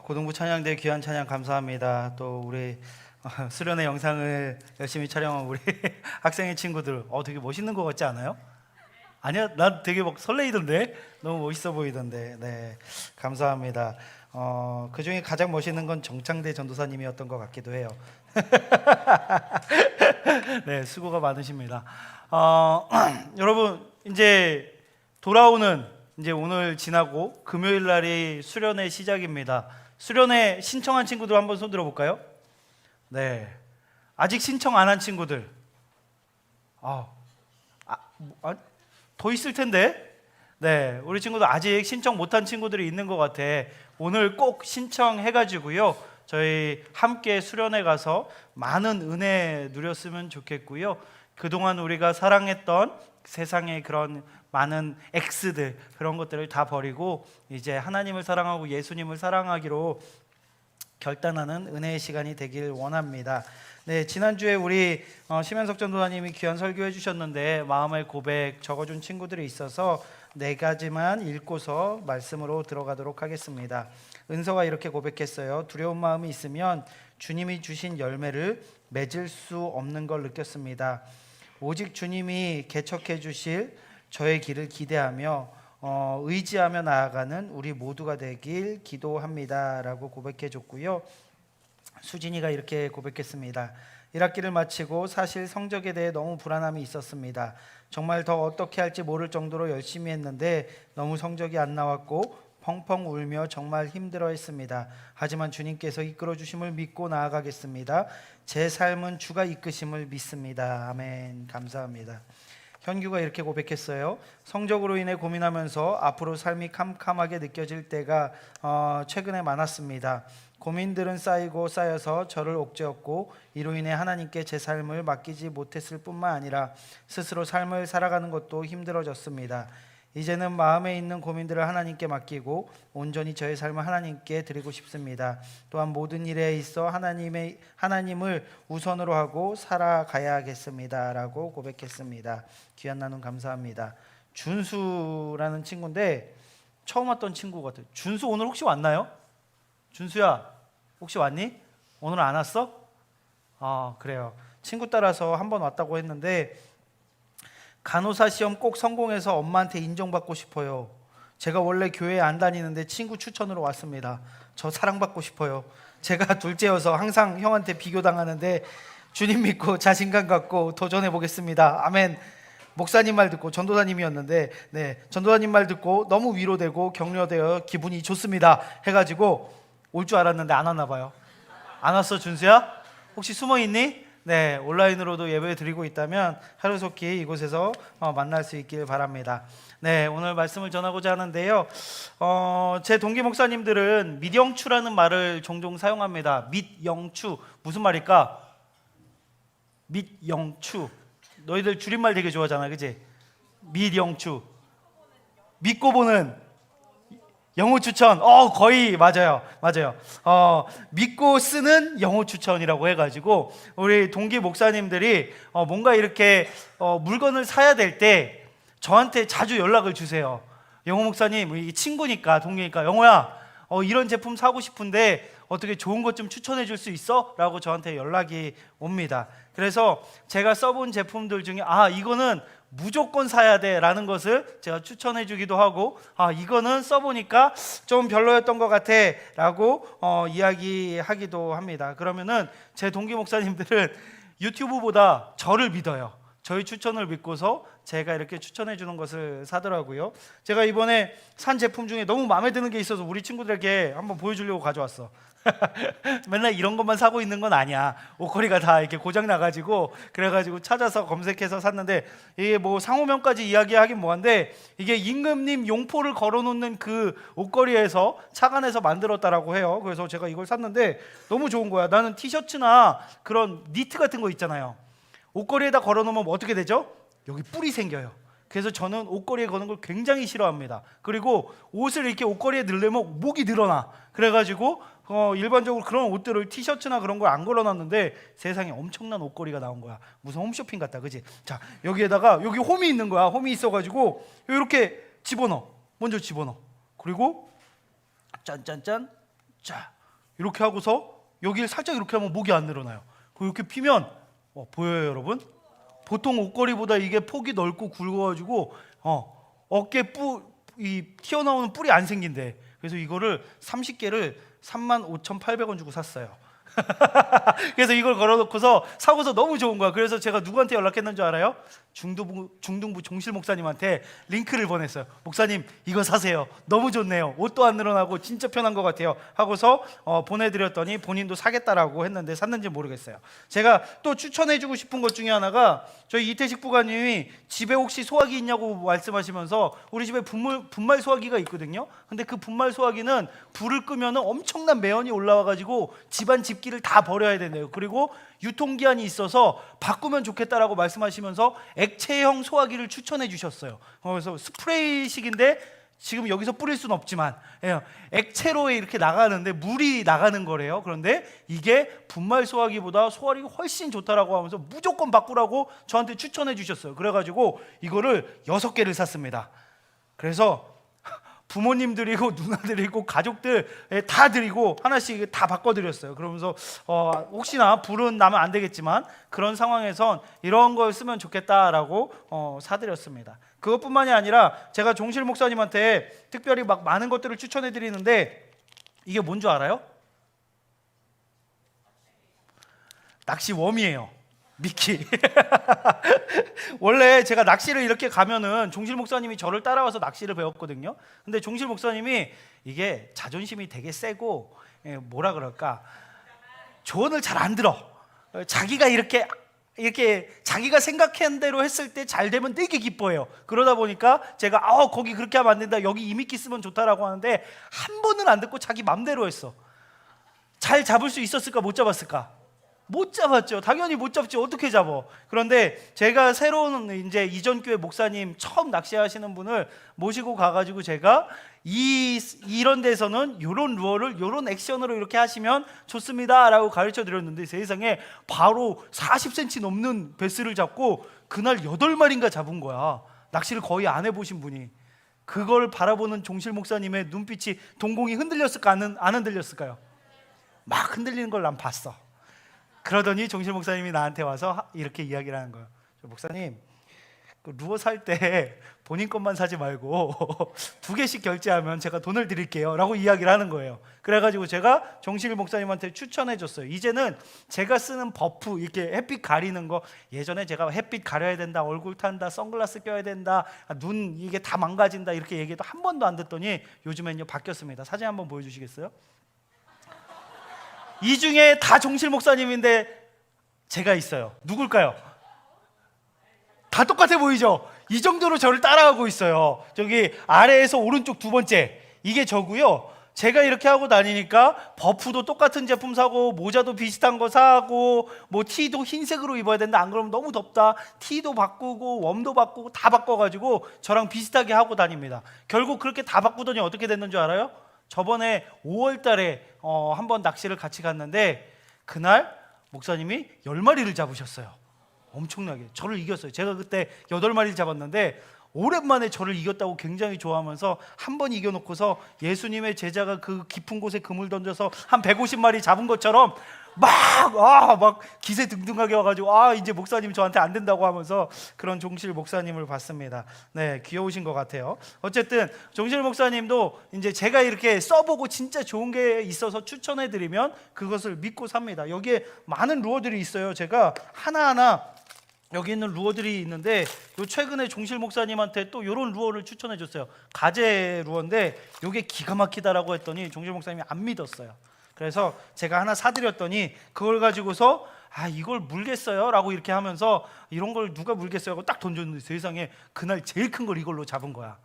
고등부 찬양대 귀한 찬양 감사합니다. 또 우리 수련회 영상을 열심히 촬영한 우리 학생의 친구들 되게 멋있는 것 같지 않아요? 아니야, 난 되게 막 설레이던데 너무 멋있어 보이던데. 네, 감사합니다. 그 중에 가장 멋있는 건 정창대 전도사님이었던 것 같기도 해요. 네, 수고가 많으십니다. 여러분 이제 돌아오는 이제 오늘 지나고 금요일 날이 수련회 시작입니다. 수련회 신청한 친구들 한번 손 들어볼까요? 네, 아직 신청 안 한 친구들 더 있을 텐데. 네, 우리 친구들 아직 신청 못한 친구들이 있는 것 같아. 오늘 꼭 신청해가지고요 저희 함께 수련회 가서 많은 은혜 누렸으면 좋겠고요. 그동안 우리가 사랑했던 세상의 그런 많은 X들, 그런 것들을 다 버리고 이제 하나님을 사랑하고 예수님을 사랑하기로 결단하는 은혜의 시간이 되길 원합니다. 네, 지난주에 우리 심현석 전도사님이 귀한 설교해 주셨는데 마음의 고백 적어준 친구들이 있어서 4가지만 읽고서 말씀으로 들어가도록 하겠습니다. 은서가 이렇게 고백했어요. 두려운 마음이 있으면 주님이 주신 열매를 맺을 수 없는 걸 느꼈습니다. 오직 주님이 개척해 주실 저의 길을 기대하며 의지하며 나아가는 우리 모두가 되길 기도합니다 라고 고백해 줬고요. 수진이가 이렇게 고백했습니다. 1학기를 마치고 사실 성적에 대해 너무 불안함이 있었습니다. 정말 더 어떻게 할지 모를 정도로 열심히 했는데 너무 성적이 안 나왔고 펑펑 울며 정말 힘들어했습니다. 하지만 주님께서 이끌어 주심을 믿고 나아가겠습니다. 제 삶은 주가 이끄심을 믿습니다. 아멘. 감사합니다. 현규가 이렇게 고백했어요. 성적으로 인해 고민하면서 앞으로 삶이 캄캄하게 느껴질 때가 최근에 많았습니다. 고민들은 쌓이고 쌓여서 저를 옥죄었고 이로 인해 하나님께 제 삶을 맡기지 못했을 뿐만 아니라 스스로 삶을 살아가는 것도 힘들어졌습니다. 이제는 마음에 있는 고민들을 하나님께 맡기고 온전히 저의 삶을 하나님께 드리고 싶습니다. 또한 모든 일에 있어 하나님을 우선으로 하고 살아가야겠습니다 라고 고백했습니다. 귀한 나눔 감사합니다. 준수라는 친구인데 처음 왔던 친구 같아요. 준수 오늘 혹시 왔나요? 준수야 혹시 왔니? 오늘 안 왔어? 그래요. 친구 따라서 한번 왔다고 했는데 간호사 시험 꼭 성공해서 엄마한테 인정받고 싶어요. 제가 원래 교회 안 다니는데 친구 추천으로 왔습니다. 저 사랑받고 싶어요. 제가 둘째여서 항상 형한테 비교당하는데 주님 믿고 자신감 갖고 도전해 보겠습니다. 아멘. 목사님 말 듣고 전도사님이었는데 전도사님 말 듣고 너무 위로되고 격려되어 기분이 좋습니다 해가지고 올 줄 알았는데 안 왔나 봐요. 안 왔어 준수야? 혹시 숨어 있니? 네, 온라인으로도 예배 드리고 있다면 하루속히 이곳에서 만날 수 있길 바랍니다. 네, 오늘 말씀을 전하고자 하는데요. 제 동기 목사님들은 밑영추라는 말을 종종 사용합니다. 밑영추 무슨 말일까? 밑영추. 너희들 줄임말 되게 좋아하잖아, 그치? 밑영추. 믿고 보는 영어 추천. 거의 맞아요. 믿고 쓰는 영어 추천이라고 해가지고 우리 동기 목사님들이 뭔가 이렇게 물건을 사야 될 때 저한테 자주 연락을 주세요. 영호 목사님, 이 친구니까 동기니까 영호야 이런 제품 사고 싶은데 어떻게 좋은 것 좀 추천해 줄 수 있어? 라고 저한테 연락이 옵니다. 그래서 제가 써본 제품들 중에 이거는 무조건 사야 돼 라는 것을 제가 추천해 주기도 하고 이거는 써보니까 좀 별로였던 것 같아 라고 이야기하기도 합니다. 그러면은 제 동기 목사님들은 유튜브보다 저를 믿어요. 저희 추천을 믿고서 제가 이렇게 추천해 주는 것을 사더라고요. 제가 이번에 산 제품 중에 너무 마음에 드는 게 있어서 우리 친구들에게 한번 보여주려고 가져왔어. 맨날 이런 것만 사고 있는 건 아니야. 옷걸이가 다 이렇게 고장 나가지고 그래가지고 찾아서 검색해서 샀는데 이게 뭐 상호명까지 이야기하긴 뭐한데 이게 임금님 용포를 걸어놓는 그 옷걸이에서 착안해서 만들었다라고 해요. 그래서 제가 이걸 샀는데 너무 좋은 거야. 나는 티셔츠나 그런 니트 같은 거 있잖아요. 옷걸이에다 걸어놓으면 어떻게 되죠? 여기 뿔이 생겨요. 그래서 저는 옷걸이에 거는 걸 굉장히 싫어합니다. 그리고 옷을 이렇게 옷걸이에 넣으려면 목이 늘어나. 그래가지고 일반적으로 그런 옷들을 티셔츠나 그런 걸 안 걸어놨는데 세상에 엄청난 옷걸이가 나온 거야. 무슨 홈쇼핑 같다, 그지? 자, 여기에다가 여기 홈이 있는 거야. 홈이 있어가지고 이렇게 집어넣어. 먼저 집어넣어. 그리고 짠짠짠, 자 이렇게 하고서 여기를 살짝 이렇게 하면 목이 안 늘어나요. 이렇게 피면 보여요, 여러분? 보통 옷걸이보다 이게 폭이 넓고 굵어가지고 어깨 이 튀어나오는 뿔이 안 생긴대. 그래서 이거를 30개를 35,800원 주고 샀어요. 그래서 이걸 걸어놓고서 사고서 너무 좋은 거야. 그래서 제가 누구한테 연락했는 줄 알아요? 중등부 종실 목사님한테 링크를 보냈어요. 목사님 이거 사세요. 너무 좋네요. 옷도 안 늘어나고 진짜 편한 것 같아요 하고서 보내드렸더니 본인도 사겠다라고 했는데 샀는지 모르겠어요. 제가 또 추천해주고 싶은 것 중에 하나가 저희 이태식 부관님이 집에 혹시 소화기 있냐고 말씀하시면서 우리 집에 분말 소화기가 있거든요. 근데 그 분말 소화기는 불을 끄면 엄청난 매연이 올라와가지고 집안 집기를 다 버려야 된대요. 그리고 유통기한이 있어서 바꾸면 좋겠다라고 말씀하시면서 액체형 소화기를 추천해 주셨어요. 그래서 스프레이식인데 지금 여기서 뿌릴 수는 없지만 액체로 이렇게 나가는데 물이 나가는 거래요. 그런데 이게 분말 소화기보다 소화력이 훨씬 좋다라고 하면서 무조건 바꾸라고 저한테 추천해 주셨어요. 그래가지고 이거를 6개를 샀습니다. 그래서 부모님 드리고 누나 드리고 가족들 다 드리고 하나씩 다 바꿔드렸어요. 그러면서 혹시나 불은 나면 안 되겠지만 그런 상황에선 이런 걸 쓰면 좋겠다라고 사드렸습니다. 그것뿐만이 아니라 제가 종실 목사님한테 특별히 막 많은 것들을 추천해 드리는데 이게 뭔 줄 알아요? 낚시 웜이에요. 미끼. 원래 제가 낚시를 이렇게 가면은 종실 목사님이 저를 따라와서 낚시를 배웠거든요. 근데 종실 목사님이 이게 자존심이 되게 세고 뭐라 그럴까, 조언을 잘 안 들어. 자기가 이렇게 자기가 생각한 대로 했을 때 잘 되면 되게 기뻐해요. 그러다 보니까 제가 거기 그렇게 하면 안 된다, 여기 이 미끼 쓰면 좋다라고 하는데 한 번은 안 듣고 자기 맘대로 했어. 잘 잡을 수 있었을까 못 잡았을까? 못 잡았죠. 당연히 못 잡지. 어떻게 잡어? 그런데 제가 새로운 이제 이전 교회 목사님 처음 낚시하시는 분을 모시고 가가지고 제가 이런 데서는 이런 루어를 이런 액션으로 이렇게 하시면 좋습니다라고 가르쳐 드렸는데 세상에 바로 40cm 넘는 베스를 잡고 그날 8마리인가 잡은 거야. 낚시를 거의 안 해보신 분이. 그걸 바라보는 종실 목사님의 눈빛이 동공이 흔들렸을까 안 흔들렸을까요? 막 흔들리는 걸 난 봤어. 그러더니 종실 목사님이 나한테 와서 이렇게 이야기를 하는 거예요. 목사님, 그 루어 살 때 본인 것만 사지 말고 2개씩 결제하면 제가 돈을 드릴게요 라고 이야기를 하는 거예요. 그래가지고 제가 종실 목사님한테 추천해 줬어요. 이제는 제가 쓰는 버프, 이렇게 햇빛 가리는 거, 예전에 제가 햇빛 가려야 된다, 얼굴 탄다, 선글라스 껴야 된다, 눈 이게 다 망가진다 이렇게 얘기해도 한 번도 안 듣더니 요즘엔요 바뀌었습니다. 사진 한번 보여주시겠어요? 이 중에 다 종실 목사님인데 제가 있어요. 누굴까요? 다 똑같아 보이죠? 이 정도로 저를 따라하고 있어요. 저기 아래에서 오른쪽 2번째 이게 저고요. 제가 이렇게 하고 다니니까 버프도 똑같은 제품 사고 모자도 비슷한 거 사고 뭐 티도 흰색으로 입어야 된다, 안 그러면 너무 덥다, 티도 바꾸고 웜도 바꾸고 다 바꿔가지고 저랑 비슷하게 하고 다닙니다. 결국 그렇게 다 바꾸더니 어떻게 됐는 줄 알아요? 저번에 5월 달에 한번 낚시를 같이 갔는데 그날 목사님이 10마리를 잡으셨어요. 엄청나게 저를 이겼어요. 제가 그때 8마리를 잡았는데 오랜만에 저를 이겼다고 굉장히 좋아하면서 한 번 이겨놓고서 예수님의 제자가 그 깊은 곳에 그물 던져서 한 150마리 잡은 것처럼 막 기세등등하게 와가지고 이제 목사님 저한테 안 된다고 하면서 그런 종실 목사님을 봤습니다. 네, 귀여우신 것 같아요. 어쨌든 종실 목사님도 이제 제가 이렇게 써보고 진짜 좋은 게 있어서 추천해드리면 그것을 믿고 삽니다. 여기에 많은 루어들이 있어요. 제가 하나하나 여기 있는 루어들이 있는데 최근에 종실 목사님한테 또 이런 루어를 추천해 줬어요. 가재 루어인데 이게 기가 막히다라고 했더니 종실 목사님이 안 믿었어요. 그래서 제가 하나 사드렸더니 그걸 가지고서 이걸 물겠어요? 라고 이렇게 하면서 이런 걸 누가 물겠어요? 하고 딱 던졌는데 세상에 그날 제일 큰 걸 이걸로 잡은 거야.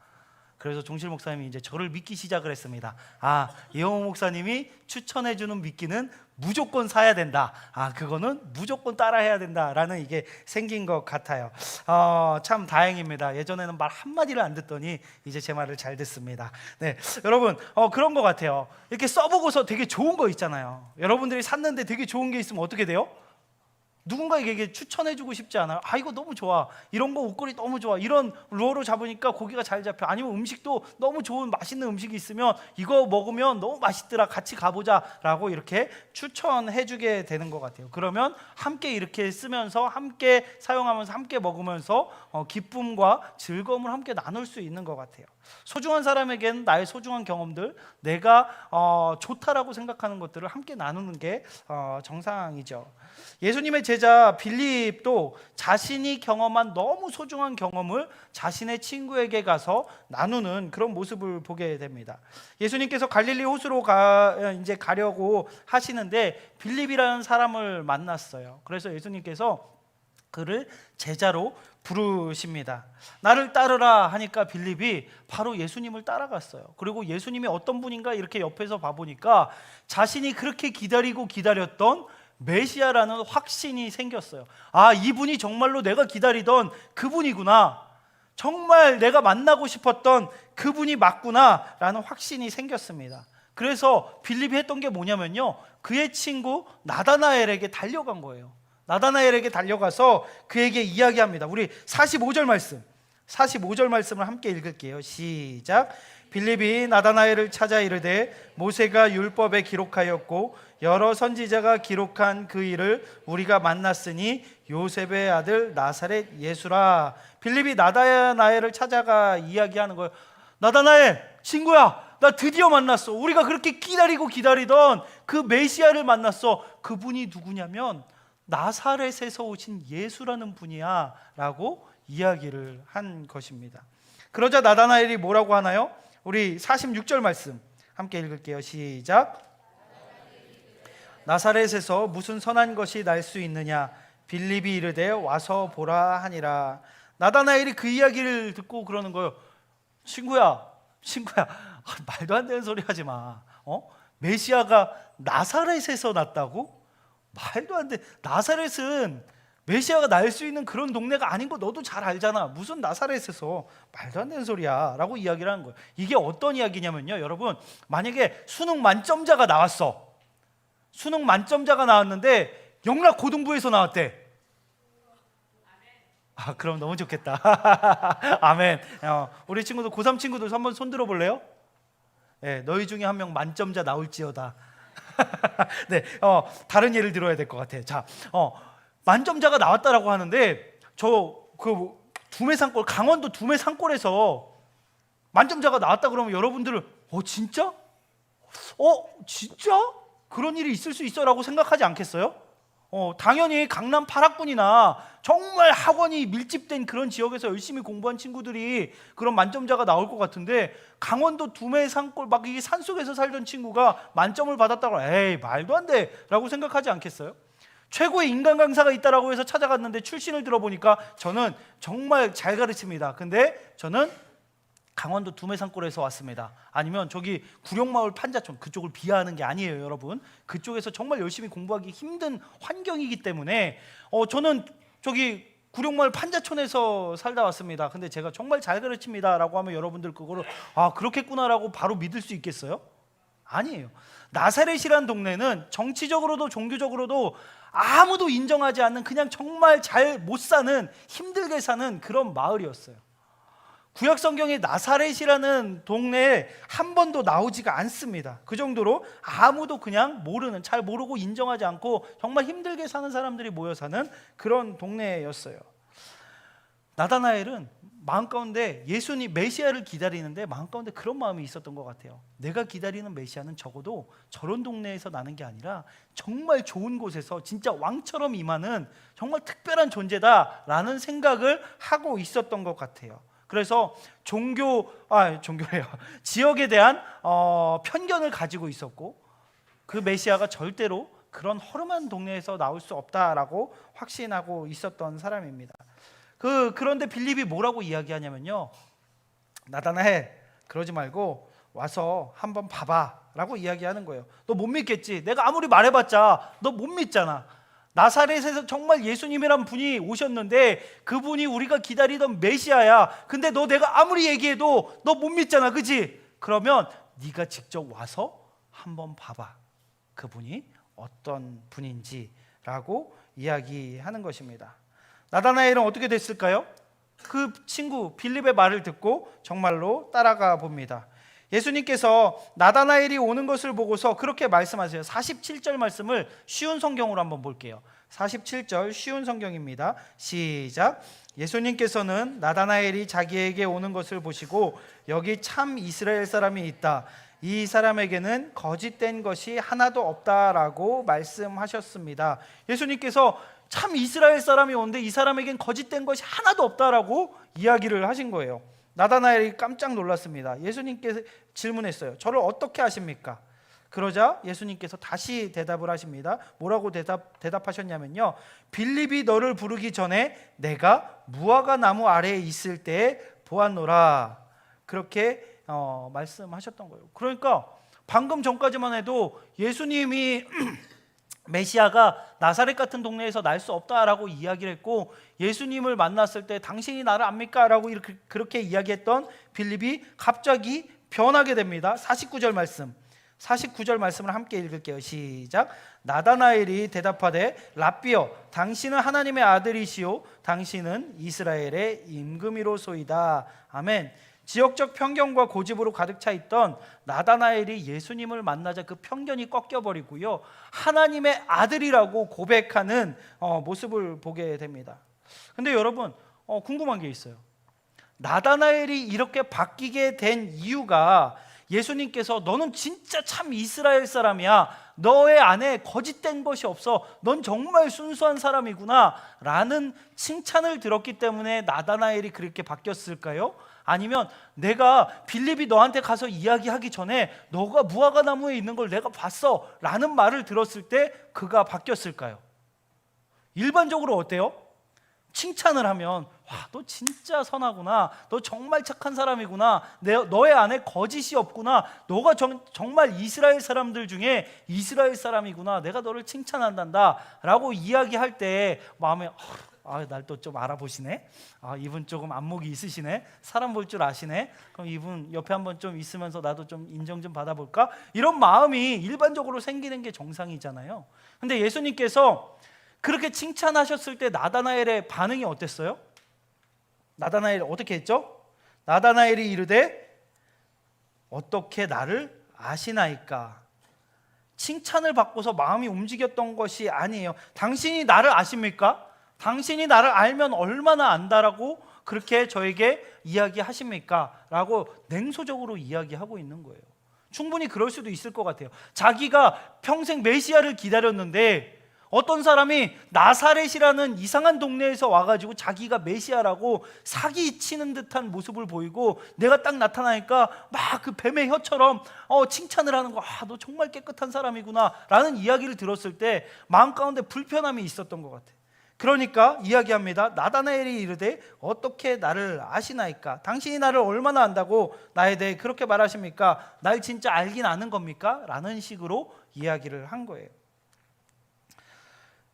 그래서 종실 목사님이 이제 저를 믿기 시작을 했습니다. 이영호 목사님이 추천해주는 미끼는 무조건 사야 된다. 그거는 무조건 따라해야 된다라는 이게 생긴 것 같아요. 참 다행입니다. 예전에는 말 한마디를 안 듣더니 이제 제 말을 잘 듣습니다. 네, 여러분 그런 것 같아요. 이렇게 써보고서 되게 좋은 거 있잖아요. 여러분들이 샀는데 되게 좋은 게 있으면 어떻게 돼요? 누군가에게 추천해주고 싶지 않아요? 아, 이거 너무 좋아, 이런 거 옷걸이 너무 좋아, 이런 루어로 잡으니까 고기가 잘 잡혀. 아니면 음식도 너무 좋은 맛있는 음식이 있으면 이거 먹으면 너무 맛있더라, 같이 가보자 라고 이렇게 추천해주게 되는 것 같아요. 그러면 함께 이렇게 쓰면서 함께 사용하면서 함께 먹으면서 기쁨과 즐거움을 함께 나눌 수 있는 것 같아요. 소중한 사람에게는 나의 소중한 경험들, 내가 좋다라고 생각하는 것들을 함께 나누는 게 정상이죠. 예수님의 제자 빌립도 자신이 경험한 너무 소중한 경험을 자신의 친구에게 가서 나누는 그런 모습을 보게 됩니다. 예수님께서 갈릴리 호수로 이제 가려고 하시는데 빌립이라는 사람을 만났어요. 그래서 예수님께서 그를 제자로 부르십니다. 나를 따르라 하니까 빌립이 바로 예수님을 따라갔어요. 그리고 예수님이 어떤 분인가 이렇게 옆에서 봐보니까 자신이 그렇게 기다리고 기다렸던 메시아라는 확신이 생겼어요. 아, 이분이 정말로 내가 기다리던 그분이구나, 정말 내가 만나고 싶었던 그분이 맞구나 라는 확신이 생겼습니다. 그래서 빌립이 했던 게 뭐냐면요, 그의 친구 나다나엘에게 달려간 거예요. 나다나엘에게 달려가서 그에게 이야기합니다. 우리 45절 말씀을 함께 읽을게요. 시작. 빌립이 나다나엘을 찾아 이르되 모세가 율법에 기록하였고 여러 선지자가 기록한 그 일을 우리가 만났으니 요셉의 아들 나사렛 예수라. 빌립이 나다나엘을 찾아가 이야기하는 거예요. 나다나엘 친구야, 나 드디어 만났어. 우리가 그렇게 기다리고 기다리던 그 메시아를 만났어. 그분이 누구냐면 나사렛에서 오신 예수라는 분이야 라고 이야기를 한 것입니다. 그러자 나다나엘이 뭐라고 하나요? 우리 46절 말씀 함께 읽을게요. 시작. 나사렛에서 무슨 선한 것이 날 수 있느냐? 빌립이 이르되 와서 보라 하니라. 나다나엘이 그 이야기를 듣고 그러는 거예요. 친구야 말도 안 되는 소리 하지 마. 메시아가 나사렛에서 났다고? 말도 안 돼. 나사렛은 메시아가 날 수 있는 그런 동네가 아닌 거 너도 잘 알잖아. 무슨 나사렛에서, 말도 안 되는 소리야 라고 이야기를 하는 거예요. 이게 어떤 이야기냐면요, 여러분, 만약에 수능 만점자가 나왔어. 수능 만점자가 나왔는데 영락 고등부에서 나왔대. 아, 그럼 너무 좋겠다. 아멘. 우리 친구들, 고3 친구들 한번 손 들어볼래요? 네, 너희 중에 한 명 만점자 나올지어다. 네, 다른 예를 들어야 될 것 같아. 자, 만점자가 나왔다라고 하는데 그 두메산골, 강원도 두메산골에서 만점자가 나왔다 그러면 여러분들은 진짜? 진짜? 그런 일이 있을 수 있어라고 생각하지 않겠어요? 당연히 강남 8학군이나 정말 학원이 밀집된 그런 지역에서 열심히 공부한 친구들이 그런 만점자가 나올 것 같은데, 강원도 두메산골 막 이 산속에서 살던 친구가 만점을 받았다고, 에이 말도 안 돼 라고 생각하지 않겠어요? 최고의 인간 강사가 있다라고 해서 찾아갔는데 출신을 들어보니까 저는 정말 잘 가르칩니다. 근데 저는 강원도 두메산골에서 왔습니다. 아니면 저기 구룡마을 판자촌, 그쪽을 비하하는 게 아니에요, 여러분. 그쪽에서 정말 열심히 공부하기 힘든 환경이기 때문에 저는 저기 구룡마을 판자촌에서 살다 왔습니다. 근데 제가 정말 잘 가르칩니다 라고 하면 여러분들 그거를 그렇겠구나라고 바로 믿을 수 있겠어요? 아니에요. 나사렛이란 동네는 정치적으로도 종교적으로도 아무도 인정하지 않는, 그냥 정말 잘 못 사는, 힘들게 사는 그런 마을이었어요. 구약 성경에 나사렛이라는 동네에 한 번도 나오지가 않습니다. 그 정도로 아무도 그냥 모르는, 잘 모르고 인정하지 않고 정말 힘들게 사는 사람들이 모여 사는 그런 동네였어요. 나다나엘은 마음 가운데 예수님 메시아를 기다리는데 마음 가운데 그런 마음이 있었던 것 같아요. 내가 기다리는 메시아는 적어도 저런 동네에서 나는 게 아니라 정말 좋은 곳에서 진짜 왕처럼 임하는 정말 특별한 존재다라는 생각을 하고 있었던 것 같아요. 그래서 지역에 대한 편견을 가지고 있었고, 그 메시아가 절대로 그런 허름한 동네에서 나올 수 없다라고 확신하고 있었던 사람입니다. 그런데 빌립이 뭐라고 이야기하냐면요, 나다나엘 그러지 말고 와서 한번 봐봐 라고 이야기하는 거예요. 너 못 믿겠지? 내가 아무리 말해봤자 너 못 믿잖아. 나사렛에서 정말 예수님이란 분이 오셨는데 그분이 우리가 기다리던 메시아야. 근데 너 내가 아무리 얘기해도 너 못 믿잖아, 그치? 그러면 네가 직접 와서 한번 봐봐, 그분이 어떤 분인지 라고 이야기하는 것입니다. 나다나엘은 어떻게 됐을까요? 그 친구 빌립의 말을 듣고 정말로 따라가 봅니다. 예수님께서 나다나엘이 오는 것을 보고서 그렇게 말씀하세요. 47절 말씀을 쉬운 성경으로 한번 볼게요. 47절 쉬운 성경입니다. 시작. 예수님께서는 나다나엘이 자기에게 오는 것을 보시고 여기 참 이스라엘 사람이 있다. 이 사람에게는 거짓된 것이 하나도 없다라고 말씀하셨습니다. 예수님께서 참 이스라엘 사람이 오는데 이 사람에겐 거짓된 것이 하나도 없다라고 이야기를 하신 거예요. 나다나엘이 깜짝 놀랐습니다. 예수님께서 질문했어요. 저를 어떻게 아십니까? 그러자 예수님께서 다시 대답을 하십니다. 뭐라고 대답하셨냐면요, 빌립이 너를 부르기 전에 내가 무화과 나무 아래에 있을 때에 보았노라. 그렇게 말씀하셨던 거예요. 그러니까 방금 전까지만 해도 예수님이 메시아가 나사렛 같은 동네에서 날 수 없다라고 이야기를 했고, 예수님을 만났을 때 당신이 나를 압니까? 라고 그렇게 이야기했던 빌립이 갑자기 변하게 됩니다. 49절 말씀을 함께 읽을게요. 시작. 나다나엘이 대답하되 랍비여, 당신은 하나님의 아들이시오 당신은 이스라엘의 임금이로소이다. 아멘. 지역적 편견과 고집으로 가득 차 있던 나다나엘이 예수님을 만나자 그 편견이 꺾여버리고요, 하나님의 아들이라고 고백하는 모습을 보게 됩니다. 근데 여러분, 궁금한 게 있어요. 나다나엘이 이렇게 바뀌게 된 이유가 예수님께서 너는 진짜 참 이스라엘 사람이야, 너의 안에 거짓된 것이 없어, 넌 정말 순수한 사람이구나 라는 칭찬을 들었기 때문에 나다나엘이 그렇게 바뀌었을까요? 아니면 내가 빌립이 너한테 가서 이야기하기 전에 너가 무화과 나무에 있는 걸 내가 봤어 라는 말을 들었을 때 그가 바뀌었을까요? 일반적으로 어때요? 칭찬을 하면 와, 너 진짜 선하구나, 너 정말 착한 사람이구나, 너의 안에 거짓이 없구나, 너가 정말 이스라엘 사람들 중에 이스라엘 사람이구나, 내가 너를 칭찬한단다 라고 이야기할 때 마음에 날 또 좀 알아보시네, 이분 조금 안목이 있으시네, 사람 볼 줄 아시네, 그럼 이분 옆에 한번 좀 있으면서 나도 좀 인정 좀 받아볼까, 이런 마음이 일반적으로 생기는 게 정상이잖아요. 근데 예수님께서 그렇게 칭찬하셨을 때 나다나엘의 반응이 어땠어요? 나다나엘이 어떻게 했죠? 나다나엘이 이르되 어떻게 나를 아시나이까? 칭찬을 받고서 마음이 움직였던 것이 아니에요. 당신이 나를 아십니까? 당신이 나를 알면 얼마나 안다라고 그렇게 저에게 이야기하십니까? 라고 냉소적으로 이야기하고 있는 거예요. 충분히 그럴 수도 있을 것 같아요. 자기가 평생 메시아를 기다렸는데 어떤 사람이 나사렛이라는 이상한 동네에서 와가지고 자기가 메시아라고 사기치는 듯한 모습을 보이고, 내가 딱 나타나니까 막 그 뱀의 혀처럼 칭찬을 하는 거, 너 정말 깨끗한 사람이구나 라는 이야기를 들었을 때 마음 가운데 불편함이 있었던 것 같아요. 그러니까 이야기합니다. 나다나엘이 이르되 어떻게 나를 아시나이까? 당신이 나를 얼마나 안다고 나에 대해 그렇게 말하십니까? 날 진짜 알긴 아는 겁니까? 라는 식으로 이야기를 한 거예요.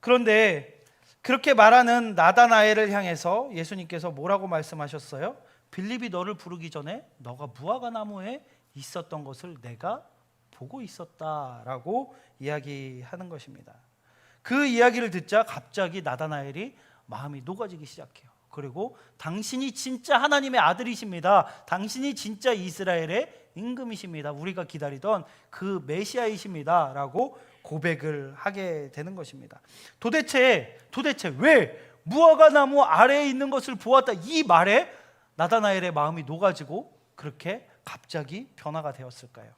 그런데 그렇게 말하는 나다나엘을 향해서 예수님께서 뭐라고 말씀하셨어요? 빌립이 너를 부르기 전에 너가 무화과 나무에 있었던 것을 내가 보고 있었다라고 이야기하는 것입니다. 그 이야기를 듣자 갑자기 나다나엘이 마음이 녹아지기 시작해요. 그리고 당신이 진짜 하나님의 아들이십니다, 당신이 진짜 이스라엘의 임금이십니다, 우리가 기다리던 그 메시아이십니다 라고 고백을 하게 되는 것입니다. 도대체 왜 무화과 나무 아래에 있는 것을 보았다, 이 말에 나다나엘의 마음이 녹아지고 그렇게 갑자기 변화가 되었을까요?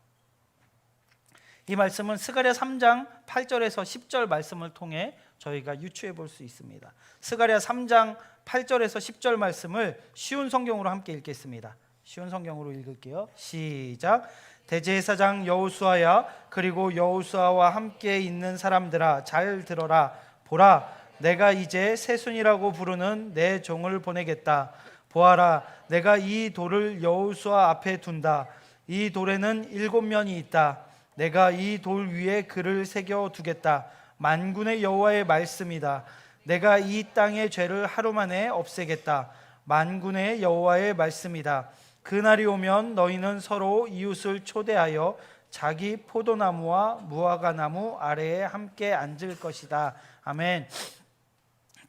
이 말씀은 스가랴 3장 8절에서 10절 말씀을 통해 저희가 유추해 볼 수 있습니다. 스가랴 3장 8절에서 10절 말씀을 쉬운 성경으로 함께 읽겠습니다. 쉬운 성경으로 읽을게요. 시작. 대제사장 여호수아야, 그리고 여호수아와 함께 있는 사람들아, 잘 들어라. 보라, 내가 이제 새순이라고 부르는 내 종을 보내겠다. 보아라, 내가 이 돌을 여호수아 앞에 둔다. 이 돌에는 7면이 있다. 내가 이 돌 위에 글을 새겨 두겠다. 만군의 여호와의 말씀이다. 내가 이 땅의 죄를 하루 만에 없애겠다. 만군의 여호와의 말씀이다. 그날이 오면 너희는 서로 이웃을 초대하여 자기 포도나무와 무화과나무 아래에 함께 앉을 것이다. 아멘.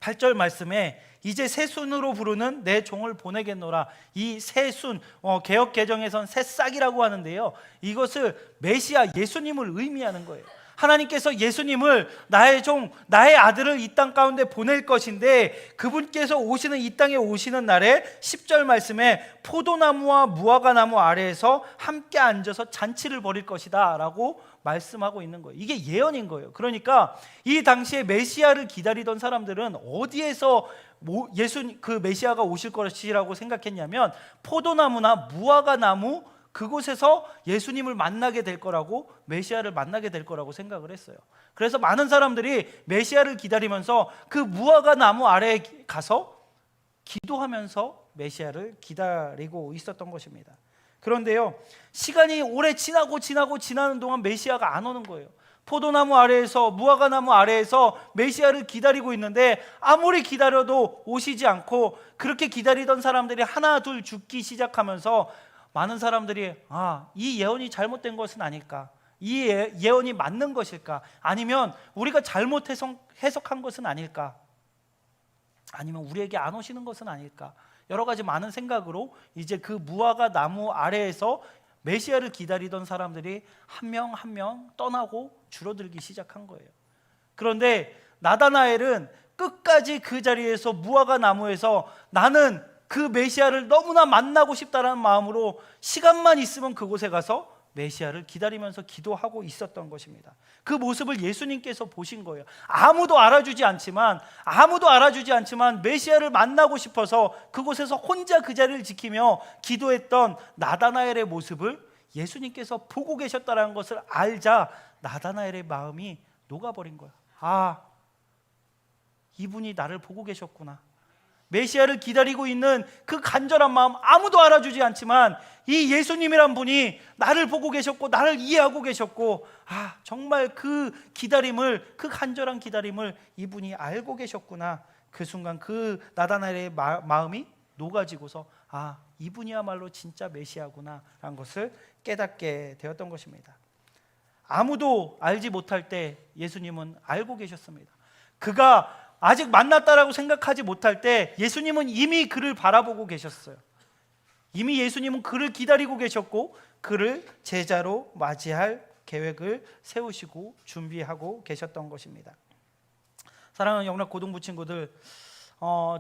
8절 말씀에 이제 새순으로 부르는 내 종을 보내겠노라. 이 새순, 개역 개정에선 새싹이라고 하는데요, 이것을 메시아 예수님을 의미하는 거예요. 하나님께서 예수님을 나의 종, 나의 아들을 이 땅 가운데 보낼 것인데, 그분께서 오시는 이 땅에 오시는 날에 10절 말씀에 포도나무와 무화과나무 아래에서 함께 앉아서 잔치를 벌일 것이다 라고 말씀하고 있는 거예요. 이게 예언인 거예요. 그러니까 이 당시에 메시아를 기다리던 사람들은 어디에서 그 메시아가 오실 것이라고 생각했냐면, 포도나무나 무화과나무 그곳에서 예수님을 만나게 될 거라고, 메시아를 만나게 될 거라고 생각을 했어요. 그래서 많은 사람들이 메시아를 기다리면서 그 무화과 나무 아래에 가서 기도하면서 메시아를 기다리고 있었던 것입니다. 그런데요, 시간이 오래 지나는 동안 메시아가 안 오는 거예요. 포도나무 아래에서, 무화과 나무 아래에서 메시아를 기다리고 있는데 아무리 기다려도 오시지 않고, 그렇게 기다리던 사람들이 하나 둘 죽기 시작하면서 많은 사람들이 이 예언이 잘못된 것은 아닐까? 이 예언이 맞는 것일까? 아니면 우리가 잘못 해석한 것은 아닐까? 아니면 우리에게 안 오시는 것은 아닐까? 여러 가지 많은 생각으로 이제 그 무화과 나무 아래에서 메시아를 기다리던 사람들이 한 명 한 명 떠나고 줄어들기 시작한 거예요. 그런데 나다나엘은 끝까지 그 자리에서, 무화과 나무에서 나는 그 메시아를 너무나 만나고 싶다는 마음으로 시간만 있으면 그곳에 가서 메시아를 기다리면서 기도하고 있었던 것입니다. 그 모습을 예수님께서 보신 거예요. 아무도 알아주지 않지만 메시아를 만나고 싶어서 그곳에서 혼자 그 자리를 지키며 기도했던 나다나엘의 모습을 예수님께서 보고 계셨다는 것을 알자 나다나엘의 마음이 녹아버린 거야. 이분이 나를 보고 계셨구나. 메시아를 기다리고 있는 그 간절한 마음, 아무도 알아주지 않지만 이 예수님이란 분이 나를 보고 계셨고 나를 이해하고 계셨고, 정말 그 기다림을, 그 간절한 기다림을 이분이 알고 계셨구나. 그 순간 그 나다나엘의 마음이 녹아지고서 이분이야말로 진짜 메시아구나 라는 것을 깨닫게 되었던 것입니다. 아무도 알지 못할 때 예수님은 알고 계셨습니다. 그가 아직 만났다라고 생각하지 못할 때 예수님은 이미 그를 바라보고 계셨어요. 이미 예수님은 그를 기다리고 계셨고 그를 제자로 맞이할 계획을 세우시고 준비하고 계셨던 것입니다. 사랑하는 영락 고등부 친구들,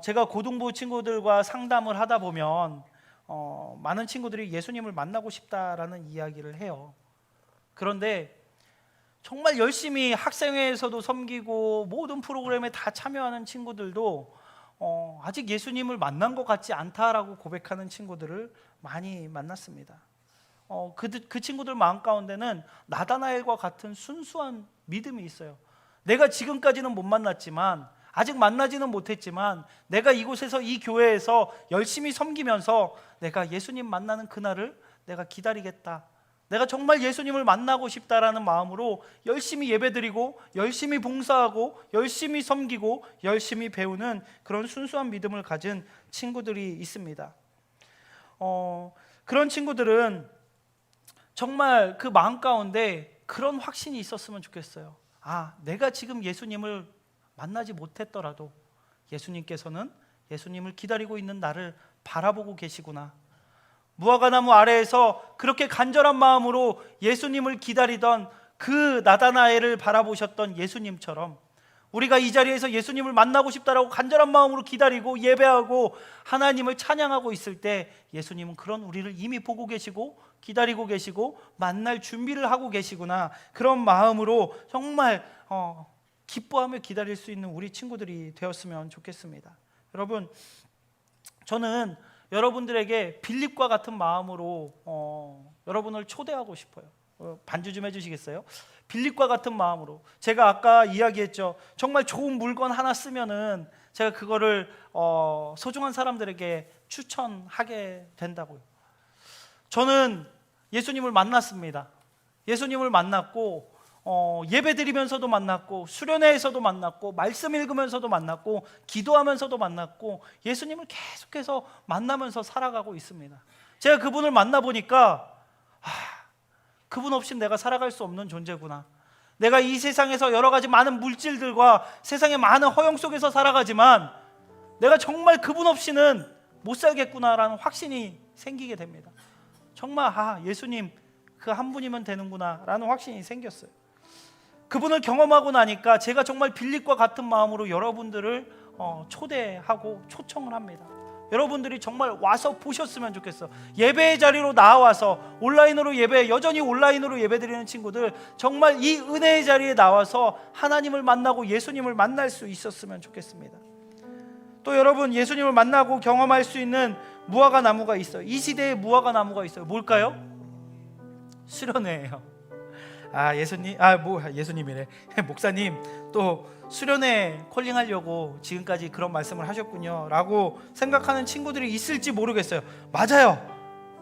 제가 고등부 친구들과 상담을 하다 보면 많은 친구들이 예수님을 만나고 싶다라는 이야기를 해요. 그런데 정말 열심히 학생회에서도 섬기고 모든 프로그램에 다 참여하는 친구들도 아직 예수님을 만난 것 같지 않다라고 고백하는 친구들을 많이 만났습니다. 그 친구들 마음 가운데는 나다나엘과 같은 순수한 믿음이 있어요. 내가 지금까지는 못 만났지만, 아직 만나지는 못했지만, 내가 이곳에서, 이 교회에서 열심히 섬기면서 내가 예수님 만나는 그날을 내가 기다리겠다. 내가 정말 예수님을 만나고 싶다라는 마음으로 열심히 예배드리고 열심히 봉사하고 열심히 섬기고 열심히 배우는 그런 순수한 믿음을 가진 친구들이 있습니다. 그런 친구들은 정말 그 마음 가운데 그런 확신이 있었으면 좋겠어요. 내가 지금 예수님을 만나지 못했더라도 예수님께서는 예수님을 기다리고 있는 나를 바라보고 계시구나. 무화과나무 아래에서 그렇게 간절한 마음으로 예수님을 기다리던 그 나다나엘을 바라보셨던 예수님처럼 우리가 이 자리에서 예수님을 만나고 싶다라고 간절한 마음으로 기다리고 예배하고 하나님을 찬양하고 있을 때 예수님은 그런 우리를 이미 보고 계시고 기다리고 계시고 만날 준비를 하고 계시구나, 그런 마음으로 정말 기뻐하며 기다릴 수 있는 우리 친구들이 되었으면 좋겠습니다. 여러분, 저는 여러분들에게 빌립과 같은 마음으로 여러분을 초대하고 싶어요. 반주 좀 해주시겠어요? 빌립과 같은 마음으로. 제가 아까 이야기했죠. 정말 좋은 물건 하나 쓰면은 제가 그거를 소중한 사람들에게 추천하게 된다고요. 저는 예수님을 만났습니다. 예수님을 만났고 예배 드리면서도 만났고 수련회에서도 만났고 말씀 읽으면서도 만났고 기도하면서도 만났고 예수님을 계속해서 만나면서 살아가고 있습니다. 제가 그분을 만나보니까 그분 없이는 내가 살아갈 수 없는 존재구나. 내가 이 세상에서 여러 가지 많은 물질들과 세상의 많은 허영 속에서 살아가지만 내가 정말 그분 없이는 못 살겠구나라는 확신이 생기게 됩니다. 정말 예수님 그 한 분이면 되는구나 라는 확신이 생겼어요. 그분을 경험하고 나니까 제가 정말 빌립과 같은 마음으로 여러분들을 초대하고 초청을 합니다. 여러분들이 정말 와서 보셨으면 좋겠어. 예배의 자리로 나와서 온라인으로 여전히 온라인으로 예배드리는 친구들, 정말 이 은혜의 자리에 나와서 하나님을 만나고 예수님을 만날 수 있었으면 좋겠습니다. 또 여러분, 예수님을 만나고 경험할 수 있는 무화과 나무가 있어요. 이 시대에 무화과 나무가 있어요. 뭘까요? 수련회예요. 예수님이래. 목사님 또 수련회 콜링하려고 지금까지 그런 말씀을 하셨군요 라고 생각하는 친구들이 있을지 모르겠어요. 맞아요.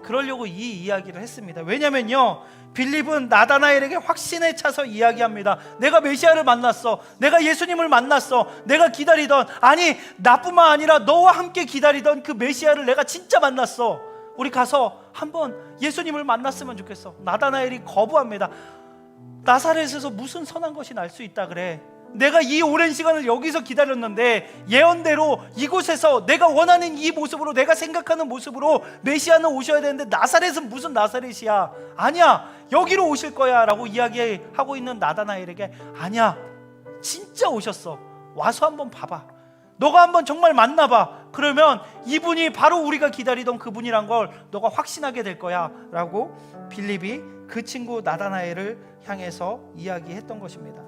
그러려고 이 이야기를 했습니다. 왜냐면요, 빌립은 나다나엘에게 확신에 차서 이야기합니다. 내가 메시아를 만났어. 내가 예수님을 만났어. 내가 기다리던, 아니 나뿐만 아니라 너와 함께 기다리던 그 메시아를 내가 진짜 만났어. 우리 가서 한번 예수님을 만났으면 좋겠어. 나다나엘이 거부합니다. 나사렛에서 무슨 선한 것이 날 수 있다 그래. 내가 이 오랜 시간을 여기서 기다렸는데 예언대로 이곳에서 내가 원하는 이 모습으로, 내가 생각하는 모습으로 메시아는 오셔야 되는데 나사렛은 무슨 나사렛이야. 아니야, 여기로 오실 거야 라고 이야기하고 있는 나다나엘에게, 아니야, 진짜 오셨어. 와서 한번 봐봐. 너가 한번 정말 만나봐. 그러면 이분이 바로 우리가 기다리던 그분이란 걸 너가 확신하게 될 거야 라고 빌립이 그 친구 나다나엘을 향해서 이야기했던 것입니다.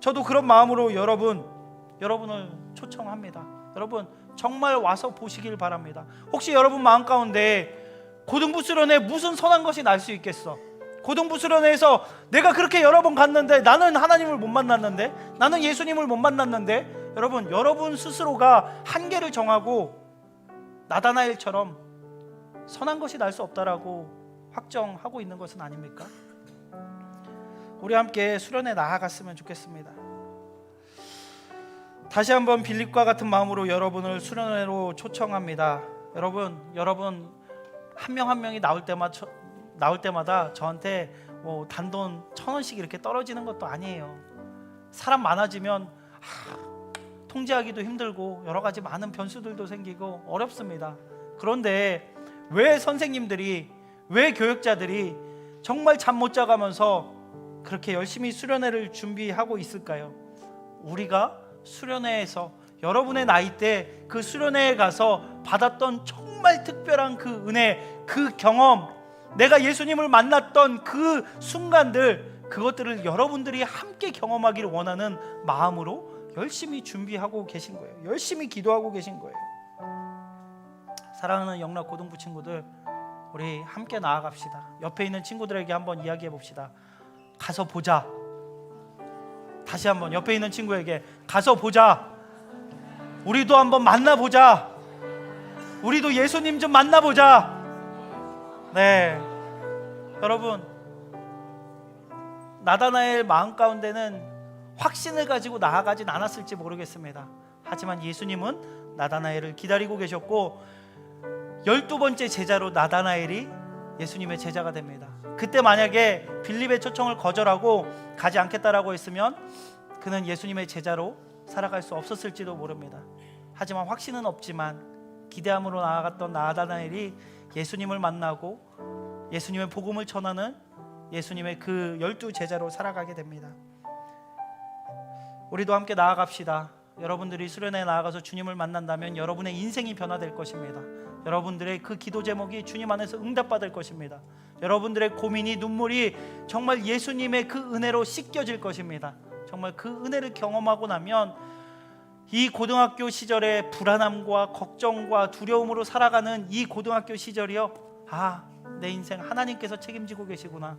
저도 그런 마음으로 여러분을 초청합니다. 여러분 정말 와서 보시길 바랍니다. 혹시 여러분 마음 가운데 고등부 수련회 무슨 선한 것이 날 수 있겠어? 고등부 수련회에서 내가 그렇게 여러 번 갔는데 나는 하나님을 못 만났는데, 나는 예수님을 못 만났는데, 여러분 스스로가 한계를 정하고 나다나엘처럼 선한 것이 날 수 없다라고 확정하고 있는 것은 아닙니까? 우리 함께 수련회 나아갔으면 좋겠습니다. 다시 한번 빌립과 같은 마음으로 여러분을 수련회로 초청합니다. 여러분 한 명 한 명이 나올 때마다 저한테 단돈 1,000원씩 이렇게 떨어지는 것도 아니에요. 사람 많아지면 통제하기도 힘들고 여러 가지 많은 변수들도 생기고 어렵습니다. 그런데 왜 선생님들이, 왜 교육자들이 정말 잠 못 자가면서 그렇게 열심히 수련회를 준비하고 있을까요? 우리가 수련회에서 여러분의 나이 때 그 수련회에 가서 받았던 정말 특별한 그 은혜, 그 경험, 내가 예수님을 만났던 그 순간들, 그것들을 여러분들이 함께 경험하기를 원하는 마음으로 열심히 준비하고 계신 거예요. 열심히 기도하고 계신 거예요. 사랑하는 영락 고등부 친구들, 우리 함께 나아갑시다. 옆에 있는 친구들에게 한번 이야기해 봅시다. 가서 보자. 다시 한번 옆에 있는 친구에게 가서 보자. 우리도 한번 만나보자. 우리도 예수님 좀 만나보자. 네, 여러분, 나다나엘 마음 가운데는 확신을 가지고 나아가진 않았을지 모르겠습니다. 하지만 예수님은 나다나엘을 기다리고 계셨고 12번째 제자로 나다나엘이 예수님의 제자가 됩니다. 그때 만약에 빌립의 초청을 거절하고 가지 않겠다라고 했으면 그는 예수님의 제자로 살아갈 수 없었을지도 모릅니다. 하지만 확신은 없지만 기대함으로 나아갔던 나다나엘이 예수님을 만나고 예수님의 복음을 전하는 예수님의 그 12 제자로 살아가게 됩니다. 우리도 함께 나아갑시다. 여러분들이 수련회에 나아가서 주님을 만난다면 여러분의 인생이 변화될 것입니다. 여러분들의 그 기도 제목이 주님 안에서 응답받을 것입니다. 여러분들의 고민이, 눈물이 정말 예수님의 그 은혜로 씻겨질 것입니다. 정말 그 은혜를 경험하고 나면 이 고등학교 시절의 불안함과 걱정과 두려움으로 살아가는 이 고등학교 시절이요, 내 인생 하나님께서 책임지고 계시구나,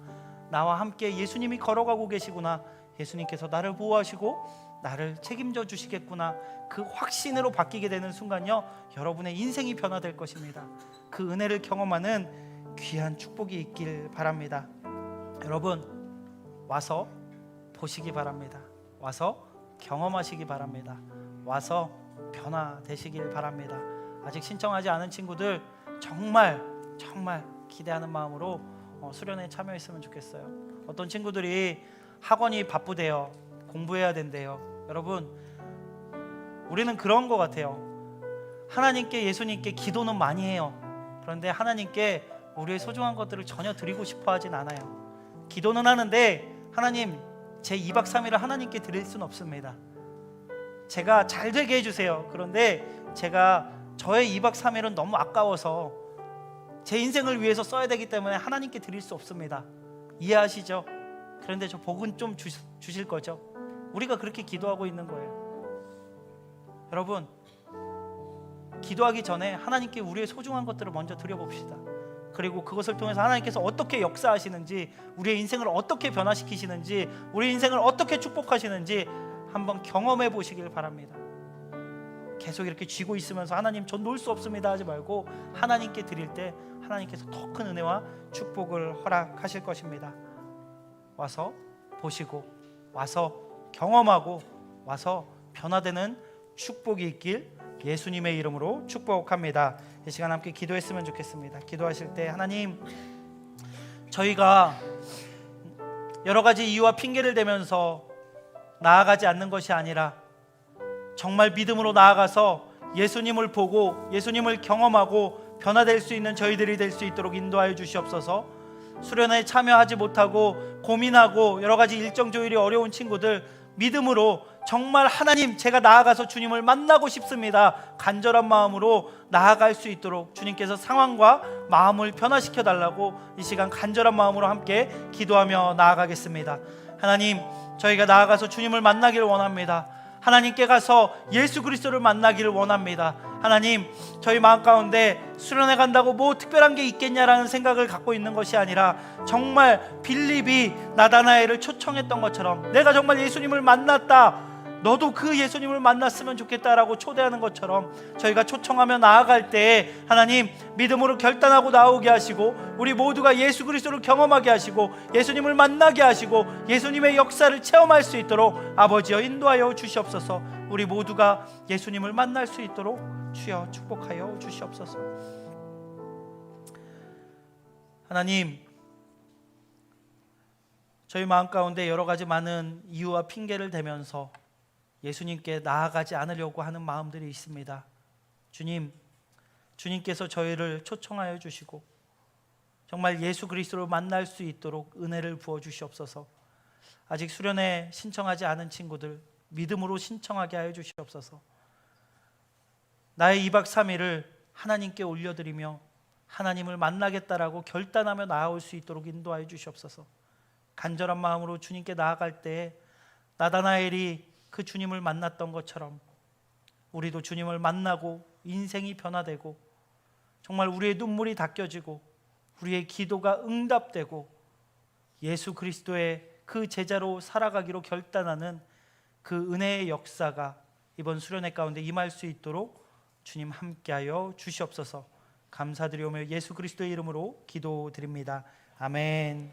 나와 함께 예수님이 걸어가고 계시구나, 예수님께서 나를 보호하시고 나를 책임져 주시겠구나, 그 확신으로 바뀌게 되는 순간요, 여러분의 인생이 변화될 것입니다. 그 은혜를 경험하는 귀한 축복이 있길 바랍니다. 여러분, 와서 보시기 바랍니다. 와서 경험하시기 바랍니다. 와서 변화되시길 바랍니다. 아직 신청하지 않은 친구들 정말 기대하는 마음으로 수련회에 참여했으면 좋겠어요. 어떤 친구들이 학원이 바쁘대요. 공부해야 된대요. 여러분, 우리는 그런 것 같아요. 하나님께, 예수님께 기도는 많이 해요. 그런데 하나님께 우리의 소중한 것들을 전혀 드리고 싶어 하진 않아요. 기도는 하는데 하나님, 제 2박 3일을 하나님께 드릴 수는 없습니다. 제가 잘 되게 해주세요. 그런데 제가 저의 2박 3일은 너무 아까워서 제 인생을 위해서 써야 되기 때문에 하나님께 드릴 수 없습니다. 이해하시죠? 그런데 저 복은 좀 주실 거죠? 우리가 그렇게 기도하고 있는 거예요. 여러분, 기도하기 전에 하나님께 우리의 소중한 것들을 먼저 드려봅시다. 그리고 그것을 통해서 하나님께서 어떻게 역사하시는지, 우리의 인생을 어떻게 변화시키시는지, 우리 인생을 어떻게 축복하시는지 한번 경험해 보시길 바랍니다. 계속 이렇게 쥐고 있으면서 하나님 전 놓을 수 없습니다 하지 말고 하나님께 드릴 때 하나님께서 더 큰 은혜와 축복을 허락하실 것입니다. 와서 보시고, 와서 경험하고, 와서 변화되는 축복이 있길 예수님의 이름으로 축복합니다. 이 시간 함께 기도했으면 좋겠습니다. 기도하실 때 하나님, 저희가 여러 가지 이유와 핑계를 대면서 나아가지 않는 것이 아니라 정말 믿음으로 나아가서 예수님을 보고 예수님을 경험하고 변화될 수 있는 저희들이 될 수 있도록 인도하여 주시옵소서. 수련회에 참여하지 못하고 고민하고 여러 가지 일정 조율이 어려운 친구들, 믿음으로 정말 하나님, 제가 나아가서 주님을 만나고 싶습니다, 간절한 마음으로 나아갈 수 있도록 주님께서 상황과 마음을 변화시켜 달라고 이 시간 간절한 마음으로 함께 기도하며 나아가겠습니다. 하나님, 저희가 나아가서 주님을 만나기를 원합니다. 하나님께 가서 예수 그리스도를 만나기를 원합니다. 하나님, 저희 마음 가운데 수련회 간다고 뭐 특별한 게 있겠냐라는 생각을 갖고 있는 것이 아니라 정말 빌립이 나다나엘을 초청했던 것처럼 내가 정말 예수님을 만났다, 너도 그 예수님을 만났으면 좋겠다라고 초대하는 것처럼 저희가 초청하며 나아갈 때 하나님, 믿음으로 결단하고 나오게 하시고 우리 모두가 예수 그리스도를 경험하게 하시고 예수님을 만나게 하시고 예수님의 역사를 체험할 수 있도록 아버지여 인도하여 주시옵소서. 우리 모두가 예수님을 만날 수 있도록 주여 축복하여 주시옵소서. 하나님, 저희 마음 가운데 여러 가지 많은 이유와 핑계를 대면서 예수님께 나아가지 않으려고 하는 마음들이 있습니다. 주님, 주님께서 저희를 초청하여 주시고 정말 예수 그리스도를 만날 수 있도록 은혜를 부어 주시옵소서. 아직 수련회 신청하지 않은 친구들 믿음으로 신청하게 하여 주시옵소서. 나의 2박 3일을 하나님께 올려드리며 하나님을 만나겠다라고 결단하며 나아올 수 있도록 인도하여 주시옵소서. 간절한 마음으로 주님께 나아갈 때 나다나엘이 그 주님을 만났던 것처럼 우리도 주님을 만나고 인생이 변화되고 정말 우리의 눈물이 닦여지고 우리의 기도가 응답되고 예수 그리스도의 그 제자로 살아가기로 결단하는 그 은혜의 역사가 이번 수련회 가운데 임할 수 있도록 주님 함께하여 주시옵소서. 감사드리오며 예수 그리스도의 이름으로 기도드립니다. 아멘.